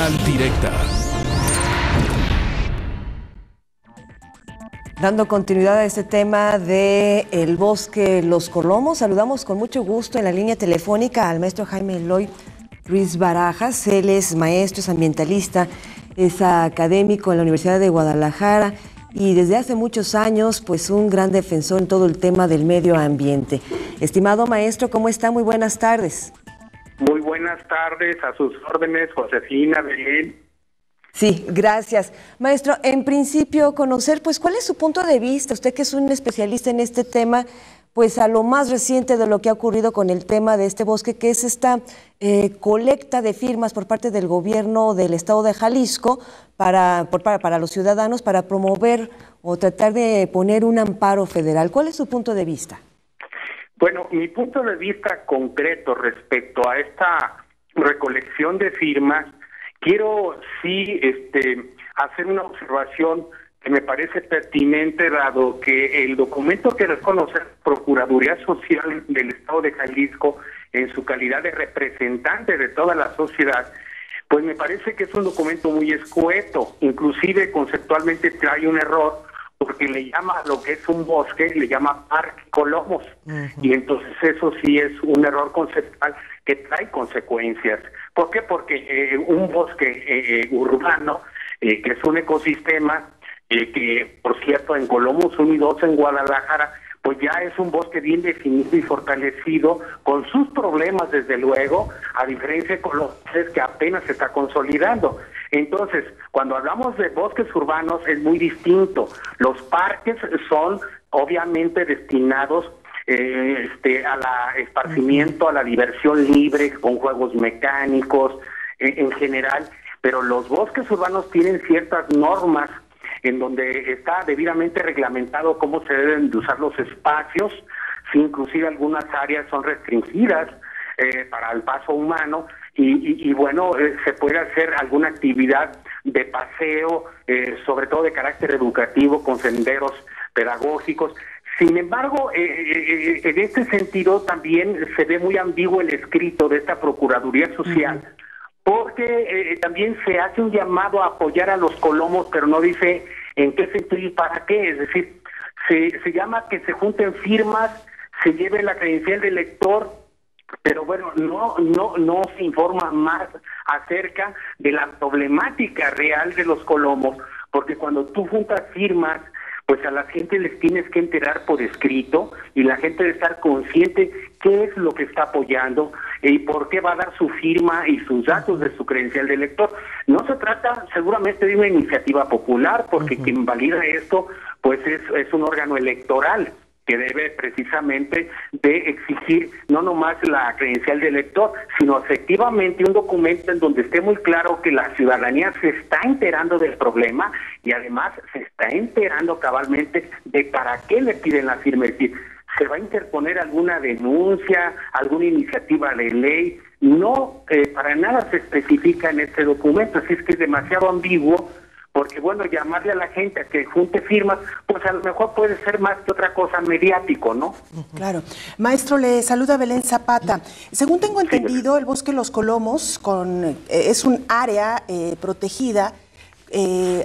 Señal directa. Dando continuidad a este tema de el bosque Los Colomos, saludamos con mucho gusto en la línea telefónica al maestro Jaime Eloy Ruiz Barajas. Él es maestro, es ambientalista, es académico en la Universidad de Guadalajara y desde hace muchos años, pues un gran defensor en todo el tema del medio ambiente. Estimado maestro, ¿cómo está? Muy buenas tardes. Muy buenas tardes, a sus órdenes, Josefina, Belén. Sí, gracias. Maestro, en principio conocer, pues, ¿cuál es su punto de vista? Usted que es un especialista en este tema, pues a lo más reciente de lo que ha ocurrido con el tema de este bosque, que es esta colecta de firmas por parte del gobierno del estado de Jalisco para los ciudadanos para promover o tratar de poner un amparo federal. ¿Cuál es su punto de vista? Bueno, mi punto de vista concreto respecto a esta recolección de firmas, quiero sí hacer una observación que me parece pertinente, dado que el documento que reconoce la Procuraduría Social del Estado de Jalisco en su calidad de representante de toda la sociedad, pues me parece que es un documento muy escueto, inclusive conceptualmente trae un error, porque le llama a lo que es un bosque, le llama Parque Colomos, y entonces eso sí es un error conceptual que trae consecuencias. ¿Por qué? Porque un bosque urbano, que es un ecosistema, que por cierto en Colomos 1 y 2 en Guadalajara, pues ya es un bosque bien definido y fortalecido, con sus problemas desde luego, a diferencia de Colomos que apenas se está consolidando. Entonces, cuando hablamos de bosques urbanos es muy distinto. Los parques son obviamente destinados a la esparcimiento, a la diversión libre, con juegos mecánicos en general, pero los bosques urbanos tienen ciertas normas en donde está debidamente reglamentado cómo se deben de usar los espacios, si inclusive algunas áreas son restringidas para el paso humano, y bueno, se puede hacer alguna actividad de paseo, sobre todo de carácter educativo, con senderos pedagógicos. Sin embargo, en este sentido también se ve muy ambiguo el escrito de esta Procuraduría Social, porque también se hace un llamado a apoyar a los colomos, pero no dice en qué sentido y para qué. Es decir, se llama que se junten firmas, se lleve la credencial del elector, pero bueno, no se informa más acerca de la problemática real de los colomos, porque cuando tú juntas firmas, pues a la gente les tienes que enterar por escrito y la gente debe estar consciente qué es lo que está apoyando y por qué va a dar su firma y sus datos de su credencial de elector. No se trata seguramente de una iniciativa popular, porque quien valida esto pues es un órgano electoral que debe precisamente de exigir no nomás la credencial de elector, sino efectivamente un documento en donde esté muy claro que la ciudadanía se está enterando del problema y además se está enterando cabalmente de para qué le piden la firma. Es decir, ¿se va a interponer alguna denuncia, alguna iniciativa de ley? No, para nada se especifica en este documento, así es que es demasiado ambiguo, porque bueno, llamarle a la gente a que junte firmas, pues a lo mejor puede ser más que otra cosa mediático, ¿no? Claro. Maestro, le saluda Belén Zapata. Según tengo entendido, el bosque Los Colomos es un área protegida,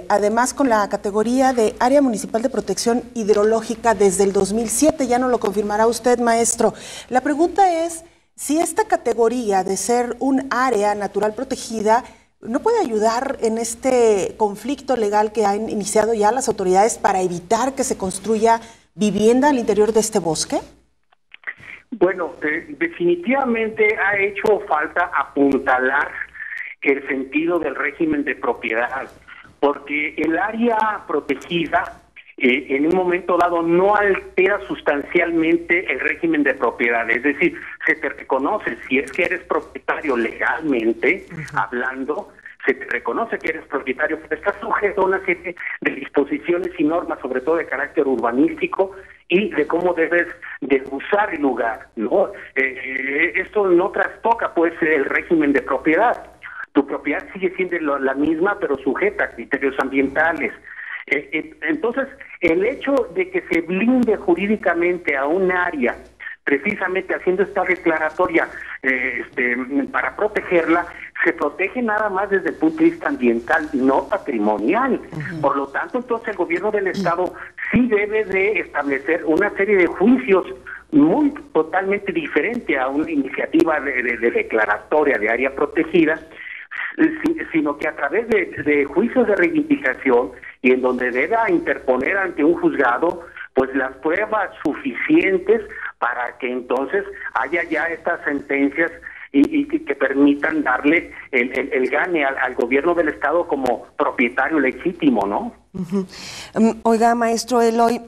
además con la categoría de Área Municipal de Protección Hidrológica desde el 2007, ya nos lo confirmará usted, maestro. La pregunta es si esta categoría de ser un área natural protegida ¿no puede ayudar en este conflicto legal que han iniciado ya las autoridades para evitar que se construya vivienda al interior de este bosque? Bueno, definitivamente ha hecho falta apuntalar el sentido del régimen de propiedad, porque el área protegida en un momento dado no altera sustancialmente el régimen de propiedad, es decir, se te reconoce, si es que eres propietario legalmente, hablando, se te reconoce que eres propietario, pero estás sujeto a una serie de disposiciones y normas, sobre todo de carácter urbanístico, y de cómo debes de usar el lugar, ¿no? Esto no trastoca, pues, el régimen de propiedad. Tu propiedad sigue siendo la misma, pero sujeta a criterios ambientales. Entonces, el hecho de que se blinde jurídicamente a un área precisamente haciendo esta declaratoria para protegerla, se protege nada más desde el punto de vista ambiental, no patrimonial. Por lo tanto, entonces el gobierno del Estado sí debe de establecer una serie de juicios muy totalmente diferente a una iniciativa de declaratoria de área protegida, sino que a través de juicios de reivindicación y en donde deba interponer ante un juzgado pues las pruebas suficientes para que entonces haya ya estas sentencias y que permitan darle el gane al gobierno del Estado como propietario legítimo, ¿no? Oiga, maestro Eloy,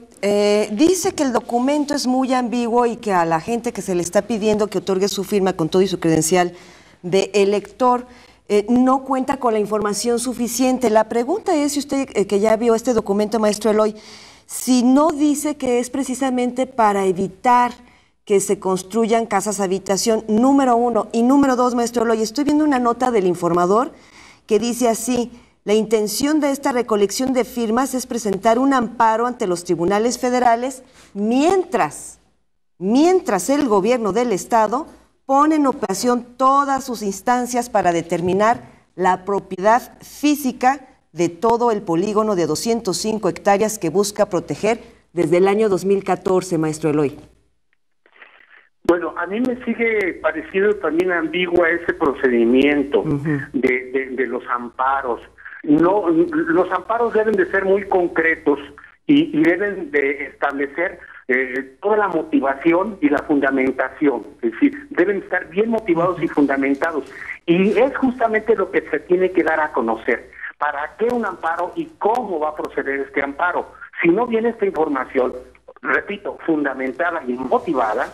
dice que el documento es muy ambiguo y que a la gente que se le está pidiendo que otorgue su firma con todo y su credencial de elector, no cuenta con la información suficiente. La pregunta es, si usted que ya vio este documento, maestro Eloy, si no dice que es precisamente para evitar que se construyan casas habitación, número 1. Y número 2, maestro Eloy, estoy viendo una nota del Informador que dice así: la intención de esta recolección de firmas es presentar un amparo ante los tribunales federales mientras el gobierno del Estado pone en operación todas sus instancias para determinar la propiedad física de todo el polígono de 205 hectáreas que busca proteger desde el año 2014, maestro Eloy. Bueno, a mí me sigue pareciendo también ambiguo ese procedimiento de los amparos. No, los amparos deben de ser muy concretos y deben de establecer toda la motivación y la fundamentación, es decir, deben estar bien motivados y fundamentados, y es justamente lo que se tiene que dar a conocer. ¿Para qué un amparo y cómo va a proceder este amparo? Si no viene esta información, repito, fundamentada y motivada,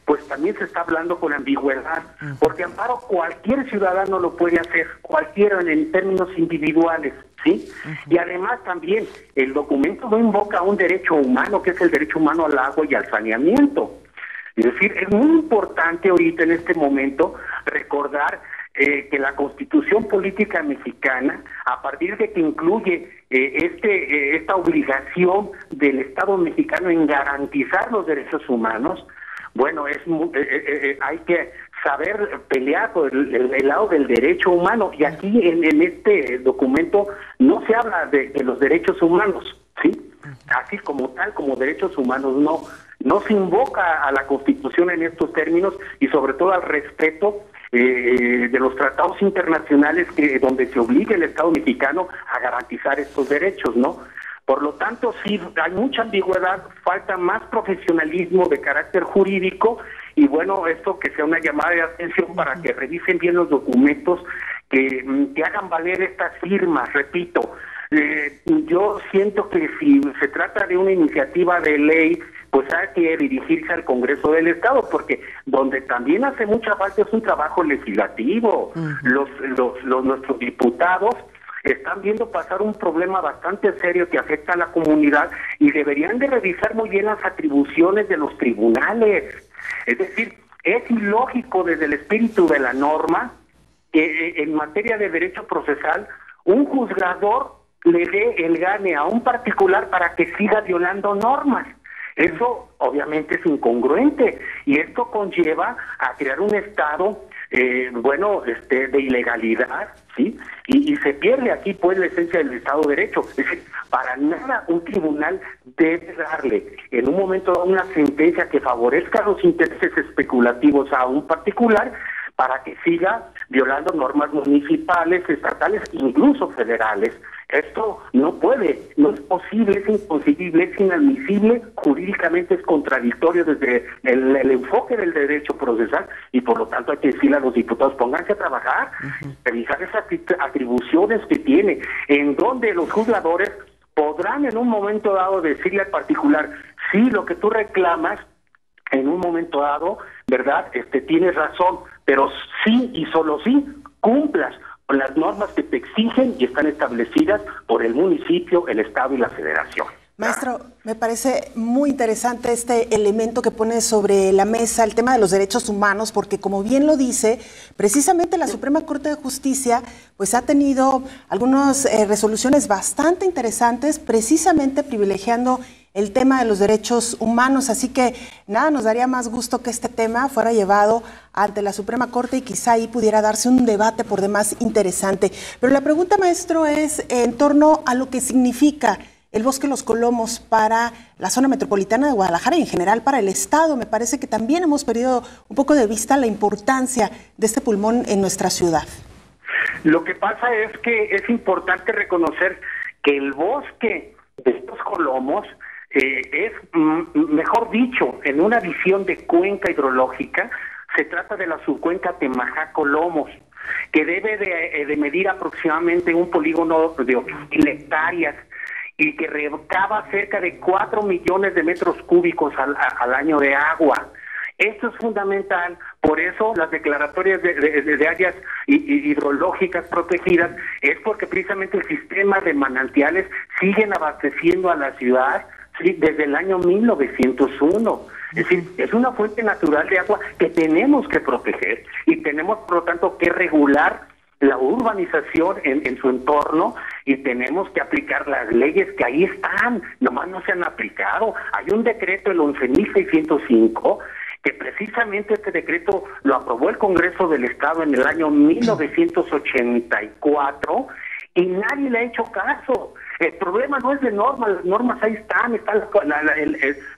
pues también se está hablando con ambigüedad, porque amparo cualquier ciudadano lo puede hacer, cualquiera en términos individuales, ¿sí? Y además también el documento no invoca un derecho humano, que es el derecho humano al agua y al saneamiento. Es decir, es muy importante ahorita en este momento recordar que la Constitución Política Mexicana, a partir de que incluye esta obligación del Estado mexicano en garantizar los derechos humanos, bueno, hay que saber pelear por el lado del derecho humano, y aquí en este documento no se habla de los derechos humanos, ¿sí? Así como tal, como derechos humanos, no se invoca a la Constitución en estos términos, y sobre todo al respeto de los tratados internacionales donde se obliga el Estado mexicano a garantizar estos derechos, ¿no? Por lo tanto, sí, hay mucha ambigüedad, falta más profesionalismo de carácter jurídico, y bueno, esto que sea una llamada de atención para que revisen bien los documentos, que hagan valer estas firmas, repito. Yo siento que si se trata de una iniciativa de ley, pues hay que dirigirse al Congreso del Estado, porque donde también hace mucha falta es un trabajo legislativo. Nuestros diputados están viendo pasar un problema bastante serio que afecta a la comunidad, y deberían de revisar muy bien las atribuciones de los tribunales. Es decir, es ilógico desde el espíritu de la norma que en materia de derecho procesal un juzgador le dé el gane a un particular para que siga violando normas. Eso obviamente es incongruente, y esto conlleva a crear un estado de ilegalidad, ¿sí? Y se pierde aquí pues la esencia del Estado de Derecho. Es decir, para nada un tribunal debe darle en un momento una sentencia que favorezca los intereses especulativos a un particular para que siga violando normas municipales, estatales, incluso federales. Esto no puede, no es posible, es inconcebible, es inadmisible, jurídicamente es contradictorio desde el enfoque del derecho procesal, y por lo tanto hay que decirle a los diputados: pónganse a trabajar, revisar esas atribuciones que tiene, en donde los juzgadores podrán en un momento dado decirle al particular: sí, lo que tú reclamas en un momento dado, ¿verdad? Tienes razón, pero sí y solo sí cumplas con las normas que te exigen y están establecidas por el municipio, el Estado y la Federación. Maestro, me parece muy interesante este elemento que pone sobre la mesa, el tema de los derechos humanos, porque como bien lo dice, precisamente la Suprema Corte de Justicia pues ha tenido algunas resoluciones bastante interesantes, precisamente privilegiando el tema de los derechos humanos, así que nada nos daría más gusto que este tema fuera llevado ante la Suprema Corte y quizá ahí pudiera darse un debate por demás interesante. Pero la pregunta, maestro, es en torno a lo que significa el Bosque Los Colomos para la zona metropolitana de Guadalajara y en general para el Estado. Me parece que también hemos perdido un poco de vista la importancia de este pulmón en nuestra ciudad. Lo que pasa es que es importante reconocer que el bosque de estos colomos es, mejor dicho, en una visión de cuenca hidrológica, se trata de la subcuenca Temajá-Colomos, que debe de medir aproximadamente un polígono de 8,000 hectáreas y que recaba cerca de 4 millones de metros cúbicos al año de agua. Esto es fundamental, por eso las declaratorias de áreas hidrológicas protegidas es porque precisamente el sistema de manantiales siguen abasteciendo a la ciudad, ¿sí?, desde el año 1901. Es decir, es una fuente natural de agua que tenemos que proteger y tenemos, por lo tanto, que regular la urbanización en su entorno y tenemos que aplicar las leyes que ahí están, nomás no se han aplicado. Hay un decreto, el 11.605, que precisamente este decreto lo aprobó el Congreso del Estado en el año 1984 y nadie le ha hecho caso. El problema no es de normas, las normas ahí están, está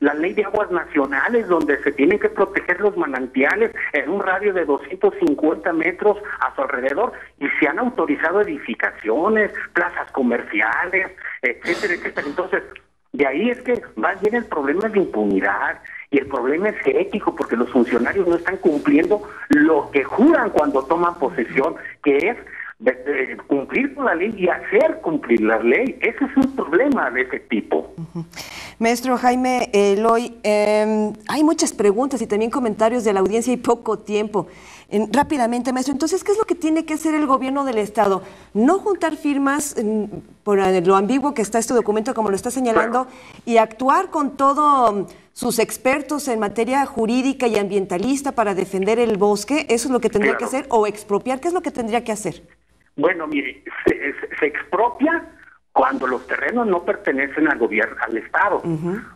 la ley de aguas nacionales donde se tienen que proteger los manantiales en un radio de 250 metros a su alrededor y se han autorizado edificaciones, plazas comerciales, etcétera, etcétera. Entonces, de ahí es que más bien el problema es de impunidad y el problema es ético porque los funcionarios no están cumpliendo lo que juran cuando toman posesión, que es de cumplir con la ley y hacer cumplir la ley. Ese es un problema de ese tipo. Maestro Jaime Eloy, hay muchas preguntas y también comentarios de la audiencia y poco tiempo. Rápidamente, maestro, entonces, ¿qué es lo que tiene que hacer el gobierno del Estado? No juntar firmas por lo ambiguo que está este documento, como lo está señalando, y actuar con todos sus expertos en materia jurídica y ambientalista para defender el bosque. ¿Eso es lo que tendría que hacer? ¿O expropiar? ¿Qué es lo que tendría que hacer? Bueno, mire, se expropia cuando los terrenos no pertenecen al gobierno, al Estado.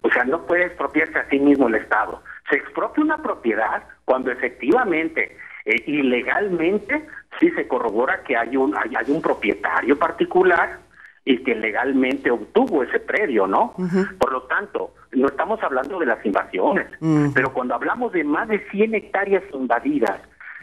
O sea, no puede expropiarse a sí mismo el Estado. Se expropia una propiedad cuando efectivamente, ilegalmente, sí se corrobora que hay un propietario particular y que legalmente obtuvo ese predio, ¿no? Por lo tanto, no estamos hablando de las invasiones, pero cuando hablamos de más de 100 hectáreas invadidas,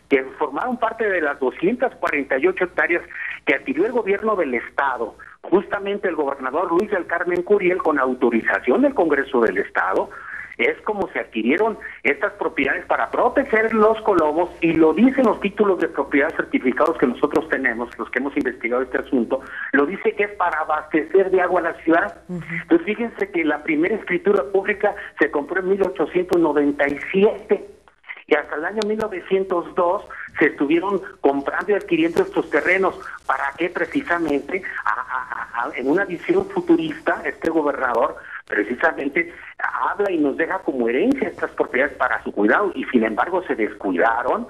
que formaron parte de las 248 hectáreas que adquirió el gobierno del Estado, justamente el gobernador Luis del Carmen Curiel, con autorización del Congreso del Estado, es como se adquirieron estas propiedades para proteger los colomos, y lo dicen los títulos de propiedad certificados que nosotros tenemos, los que hemos investigado este asunto, lo dice que es para abastecer de agua a la ciudad. Entonces fíjense que la primera escritura pública se compró en 1897 y hasta el año 1902 se estuvieron comprando y adquiriendo estos terrenos. ¿Para qué? Precisamente en una visión futurista, este gobernador precisamente habla y nos deja como herencia estas propiedades para su cuidado, y sin embargo se descuidaron,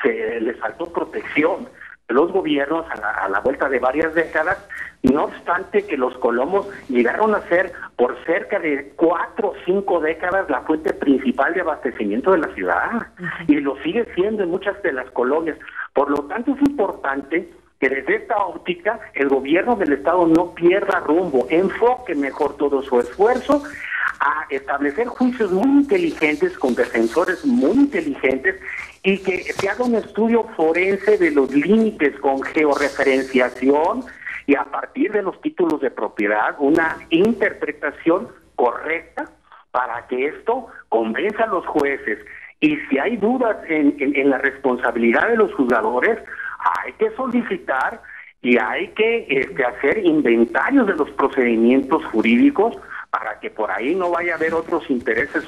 les faltó protección. Los gobiernos a la vuelta de varias décadas, no obstante que los colomos llegaron a ser por cerca de 4 o 5 décadas la fuente principal de abastecimiento de la ciudad, y lo sigue siendo en muchas de las colonias. Por lo tanto, es importante que desde esta óptica el gobierno del Estado no pierda rumbo, enfoque mejor todo su esfuerzo a establecer juicios muy inteligentes con defensores muy inteligentes y que se haga un estudio forense de los límites con georreferenciación y a partir de los títulos de propiedad una interpretación correcta para que esto convenza a los jueces. Y si hay dudas en la responsabilidad de los juzgadores, hay que solicitar y hay que hacer inventarios de los procedimientos jurídicos para que por ahí no vaya a haber otros intereses,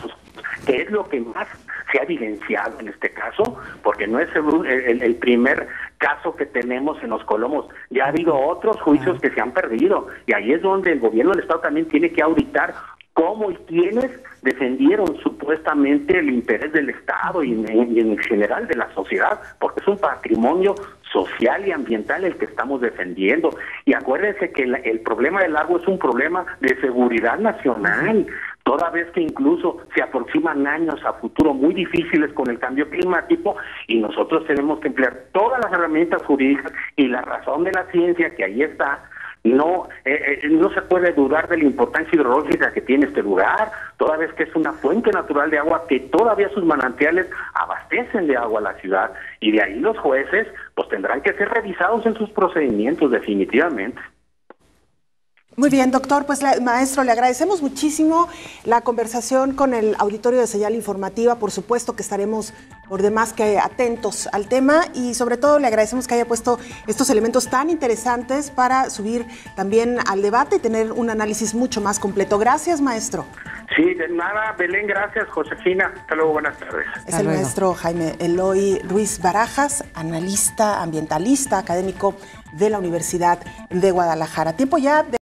que es lo que más se ha evidenciado en este caso, porque no es el primer caso que tenemos en los colomos. Ya ha habido otros juicios que se han perdido, y ahí es donde el gobierno del Estado también tiene que auditar cómo y quiénes defendieron supuestamente el interés del Estado y en general de la sociedad, porque es un patrimonio social y ambiental el que estamos defendiendo. Y acuérdense que el problema del agua es un problema de seguridad nacional. toda vez que incluso se aproximan años a futuro muy difíciles con el cambio climático, y nosotros tenemos que emplear todas las herramientas jurídicas y la razón de la ciencia que ahí está. No se puede dudar de la importancia hidrológica que tiene este lugar, toda vez que es una fuente natural de agua, que todavía sus manantiales abastecen de agua a la ciudad, y de ahí los jueces pues tendrán que ser revisados en sus procedimientos definitivamente. Muy bien, doctor, pues maestro, le agradecemos muchísimo la conversación con el auditorio de Señal Informativa. Por supuesto que estaremos por demás que atentos al tema, y sobre todo le agradecemos que haya puesto estos elementos tan interesantes para subir también al debate y tener un análisis mucho más completo. Gracias, maestro. Sí, de nada, Belén, gracias, Josefina. Hasta luego, buenas tardes. Es el maestro Jaime Eloy Ruiz Barajas, analista, ambientalista, académico de la Universidad de Guadalajara. Tiempo ya de